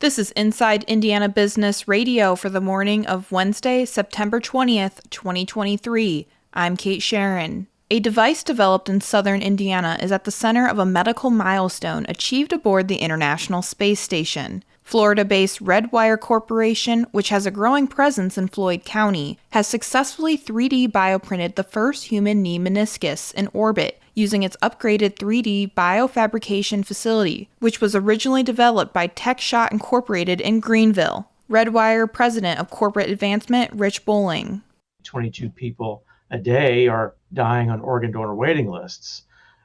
This is Inside Indiana Business Radio for the morning of Wednesday, September 20th, 2023. I'm Kate Sharon. A device developed in southern Indiana is at the center of a medical milestone achieved aboard the International Space Station. Florida-based Redwire Corporation, which has a growing presence in Floyd County, has successfully 3D bioprinted the first human knee meniscus in orbit using its upgraded 3D biofabrication facility, which was originally developed by TechShot Incorporated in Greenville. Redwire President of Corporate Advancement, Rich Bowling. 22 people a day are dying on organ donor waiting lists.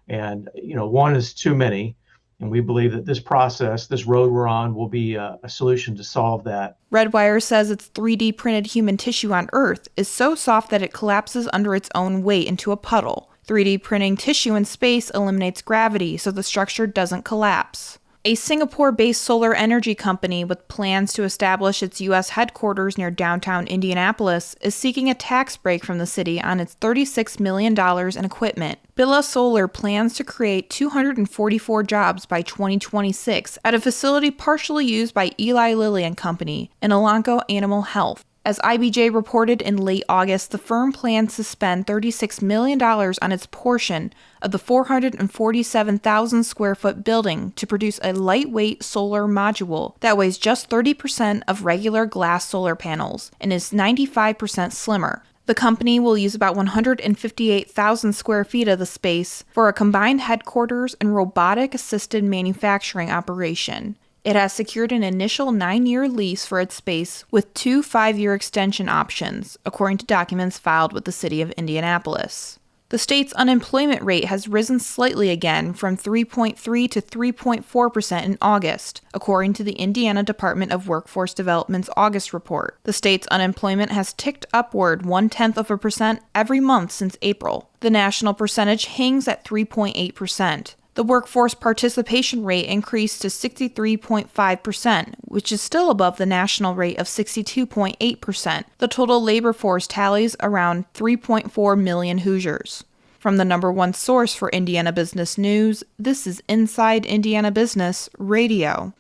And, one is too many. And we believe that this process, this road we're on, will be a solution to solve that. Redwire says its 3D printed human tissue on Earth is so soft that it collapses under its own weight into a puddle. 3D printing tissue in space eliminates gravity so the structure doesn't collapse. A Singapore-based solar energy company with plans to establish its U.S. headquarters near downtown Indianapolis is seeking a tax break from the city on its $36 million in equipment. Billa Solar plans to create 244 jobs by 2026 at a facility partially used by Eli Lilly and Company in Elanco Animal Health. As IBJ reported in late August, the firm plans to spend $36 million on its portion of the 447,000 square foot building to produce a lightweight solar module that weighs just 30% of regular glass solar panels and is 95% slimmer. The company will use about 158,000 square feet of the space for a combined headquarters and robotic-assisted manufacturing operation. It has secured an initial 9-year lease for its space with 2 5-year extension options, according to documents filed with the city of Indianapolis. The state's unemployment rate has risen slightly again from 3.3 to 3.4% in August, according to the Indiana Department of Workforce Development's August report. The state's unemployment has ticked upward 0.1% every month since April. The national percentage hangs at 3.8%. The workforce participation rate increased to 63.5%, which is still above the national rate of 62.8%. The total labor force tallies around 3.4 million Hoosiers. From the number one source for Indiana business news, this is Inside Indiana Business Radio.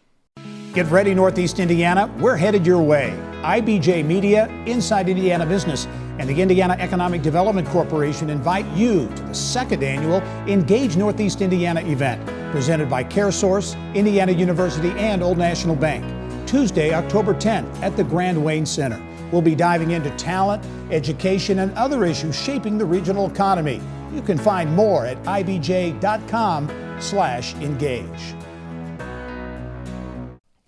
Get ready, Northeast Indiana. We're headed your way. IBJ Media, Inside Indiana Business, and the Indiana Economic Development Corporation invite you to the second annual Engage Northeast Indiana event, presented by CareSource, Indiana University, and Old National Bank. Tuesday, October 10th at the Grand Wayne Center. We'll be diving into talent, education, and other issues shaping the regional economy. You can find more at ibj.com/engage.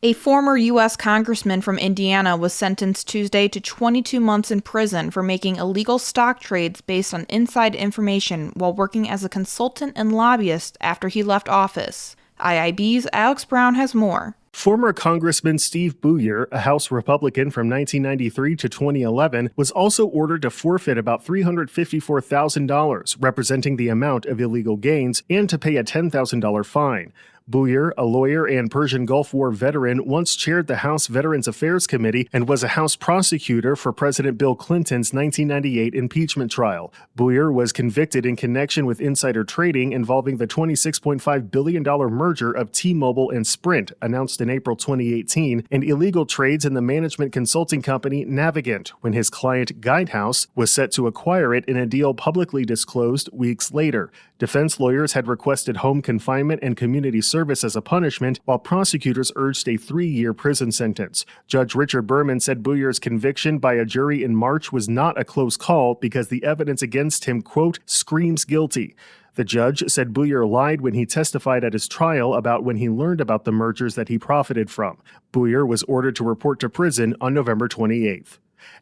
A former U.S. congressman from Indiana was sentenced Tuesday to 22 months in prison for making illegal stock trades based on inside information while working as a consultant and lobbyist after he left office. IIB's Alex Brown has more. Former Congressman Steve Booyer, a House Republican from 1993 to 2011, was also ordered to forfeit about $354,000, representing the amount of illegal gains, and to pay a $10,000 fine. Booyer, a lawyer and Persian Gulf War veteran, once chaired the House Veterans Affairs Committee and was a House prosecutor for President Bill Clinton's 1998 impeachment trial. Booyer was convicted in connection with insider trading involving the $26.5 billion merger of T-Mobile and Sprint, announced in April 2018, and illegal trades in the management consulting company Navigant, when his client Guidehouse was set to acquire it in a deal publicly disclosed weeks later. Defense lawyers had requested home confinement and community service as a punishment, while prosecutors urged a 3-year prison sentence. Judge Richard Berman said Booyer's conviction by a jury in March was not a close call because the evidence against him, quote, screams guilty. The judge said Booyer lied when he testified at his trial about when he learned about the mergers that he profited from. Booyer was ordered to report to prison on November 28th.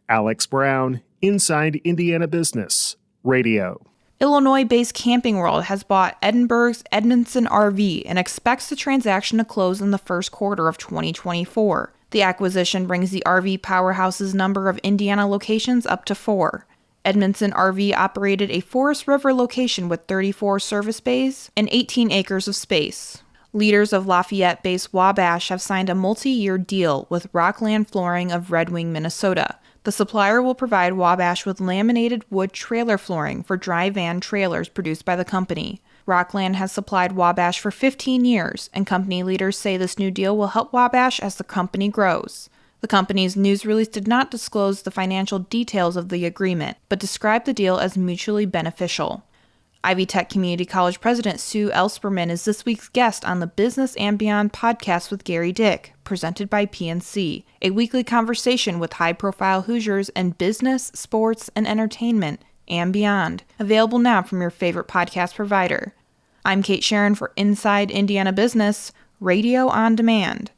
Alex Brown, Inside Indiana Business Radio. Illinois-based Camping World has bought Edinburgh's Edmondson RV and expects the transaction to close in the first quarter of 2024. The acquisition brings the RV powerhouse's number of Indiana locations up to 4. Edmondson RV operated a Forest River location with 34 service bays and 18 acres of space. Leaders of Lafayette-based Wabash have signed a multi-year deal with Rockland Flooring of Red Wing, Minnesota. The supplier will provide Wabash with laminated wood trailer flooring for dry van trailers produced by the company. Rockland has supplied Wabash for 15 years, and company leaders say this new deal will help Wabash as the company grows. The company's news release did not disclose the financial details of the agreement, but described the deal as mutually beneficial. Ivy Tech Community College President Sue Ellspermann is this week's guest on the Business and Beyond podcast with Gary Dick, presented by PNC, a weekly conversation with high-profile Hoosiers in business, sports, and entertainment, and beyond. Available now from your favorite podcast provider. I'm Kate Sharon for Inside Indiana Business, Radio on Demand.